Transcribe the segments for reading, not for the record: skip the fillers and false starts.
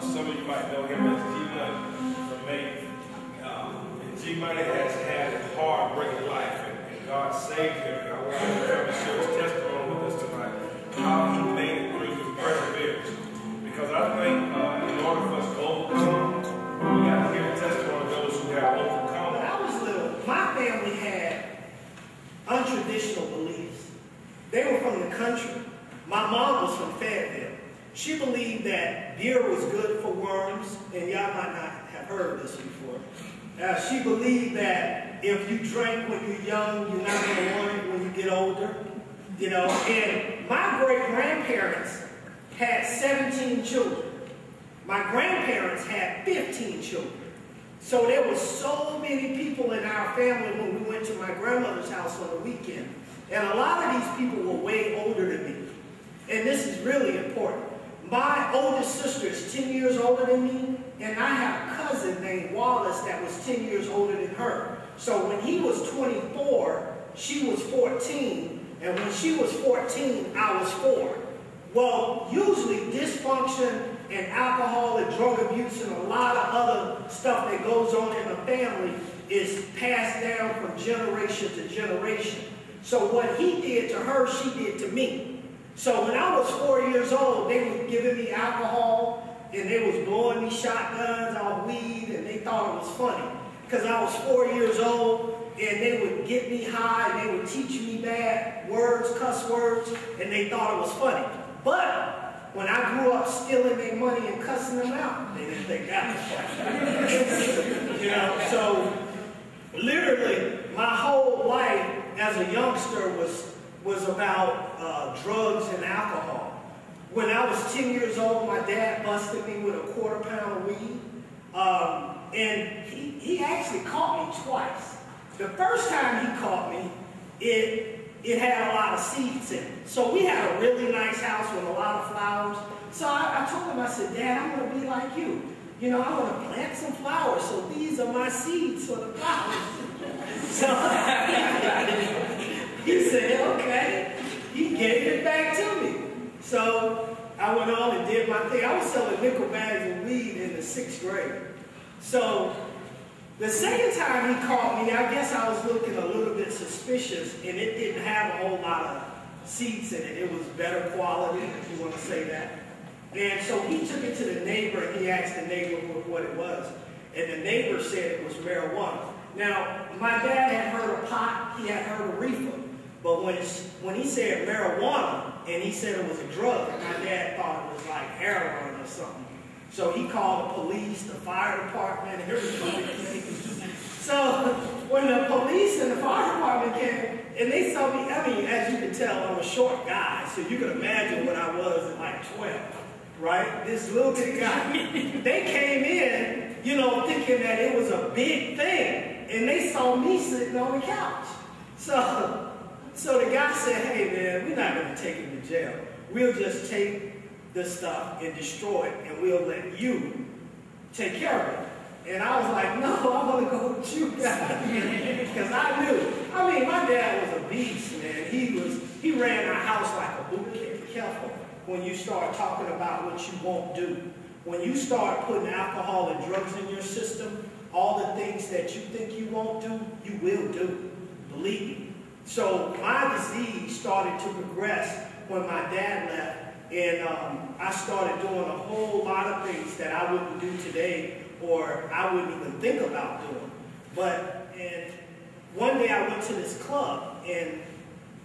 Some of you might know him as G.T.V from Maine. And G.T.V has had a hard, breaking life, and God saved him. And I want him to come and share his testimony with us tonight, how he made it through his perseverance. Because I think in order for us to overcome, we got to hear the testimony of those who have overcome. When I was little, my family had untraditional beliefs. They were from the country. My mom was from Fayetteville. She believed that beer was good for worms, and y'all might not have heard of this before. She believed that if you drank when you're young, you're not going to want it when you get older. You know, and my great-grandparents had 17 children. My grandparents had 15 children. So there was so many people in our family when we went to my grandmother's house on the weekend. And a lot of these people were way older than me. And this is really important. My oldest sister is 10 years older than me, and I have a cousin named Wallace that was 10 years older than her. So when he was 24, she was 14, and when she was 14, I was 4. Well, usually dysfunction and alcohol and drug abuse and a lot of other stuff that goes on in the family is passed down from generation to generation. So what he did to her, she did to me. So when I was 4 years old, they were giving me alcohol and they was blowing me shotguns off weed, and they thought it was funny. Because I was 4 years old and they would get me high and they would teach me bad words, cuss words, and they thought it was funny. But when I grew up stealing their money and cussing them out, they didn't think that was funny. You know, so literally my whole life as a youngster was about drugs and alcohol. When I was 10 years old, my dad busted me with a $1/4 pound of weed. And he actually caught me twice. The first time he caught me, it had a lot of seeds in it. So we had a really nice house with a lot of flowers. So I told him, I said, Dad, I'm going to be like you. You know, I'm going to plant some flowers, so these are my seeds for the flowers. So he said, okay. He gave it back to me. So I went on and did my thing. I was selling nickel bags of weed in the 6th grade. So the second time he caught me, I guess I was looking a little bit suspicious, and it didn't have a whole lot of seeds in it. It was better quality, if you want to say that. And so he took it to the neighbor, and he asked the neighbor what it was. And the neighbor said it was marijuana. Now, my dad had heard of pot, he had heard of reefer. But when he said marijuana, and he said it was a drug, my dad thought it was like heroin or something. So he called the police, the fire department, and everybody came. So when the police and the fire department came, and they saw me, I mean, as you can tell, I'm a short guy, so you can imagine what I was at like 12, right? This little bitty guy. They came in, you know, thinking that it was a big thing, and they saw me sitting on the couch. So the guy said, hey man, we're not going to take him to jail. We'll just take the stuff and destroy it, and we'll let you take care of it. And I was like, no, I'm going to go with you guys. Because I knew. I mean, my dad was a beast, man. He ran our house like a boot camp. Careful when you start talking about what you won't do. When you start putting alcohol and drugs in your system, all the things that you think you won't do, you will do. Believe me. So my disease started to progress when my dad left, and I started doing a whole lot of things that I wouldn't do today, or I wouldn't even think about doing. And one day I went to this club, and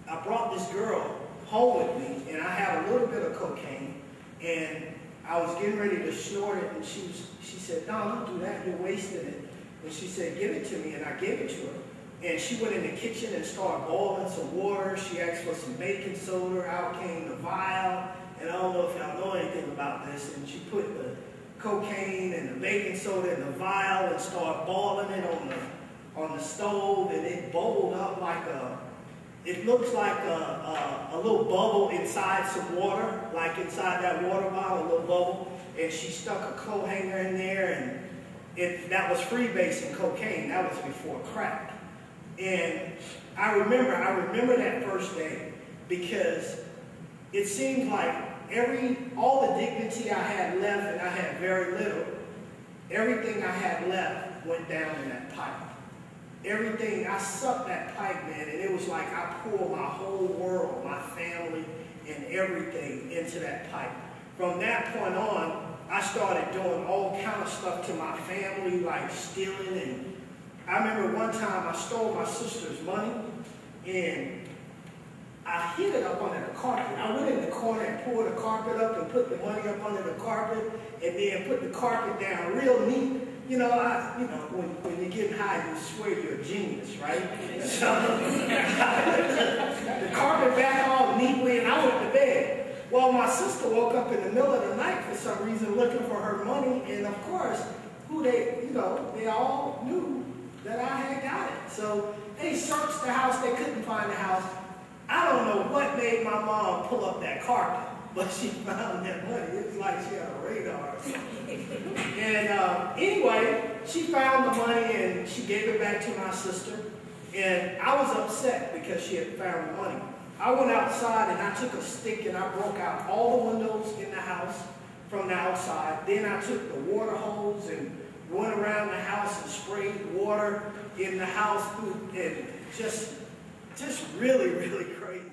I brought this girl home with me, and I had a little bit of cocaine, and I was getting ready to snort it, and she said, no, don't do that, you're wasting it. And she said, give it to me, and I gave it to her. And she went in the kitchen and started boiling some water. She asked for some baking soda. Out came the vial. And I don't know if y'all know anything about this. And she put the cocaine and the baking soda in the vial and started boiling it on the stove. And it bubbled up like it looks like a little bubble inside some water, like inside that water bottle, a little bubble. And she stuck a coat hanger in there, and that was freebasing cocaine. That was before crack. And I remember that first day, because it seemed like all the dignity I had left, and I had very little, everything I had left went down in that pipe. Everything, I sucked that pipe, man, and it was like I poured my whole world, my family, and everything into that pipe. From that point on, I started doing all kind of stuff to my family, like stealing. And I remember one time I stole my sister's money, and I hid it up under the carpet. I went in the corner and pulled the carpet up and put the money up under the carpet, and then put the carpet down real neat. You know, when you're getting high, you swear you're a genius, right? So the carpet back all neatly, and I went to bed. Well, my sister woke up in the middle of the night for some reason looking for her money, and of course, they all knew that I had got it. So they searched the house, they couldn't find the house. I don't know what made my mom pull up that carpet, but she found that money. It was like she had a radar or something. And anyway, she found the money and she gave it back to my sister. And I was upset because she had found the money. I went outside and I took a stick and I broke out all the windows in the house from the outside. Then I took the water hose and went around the house and sprayed water in the house, and just really, really crazy.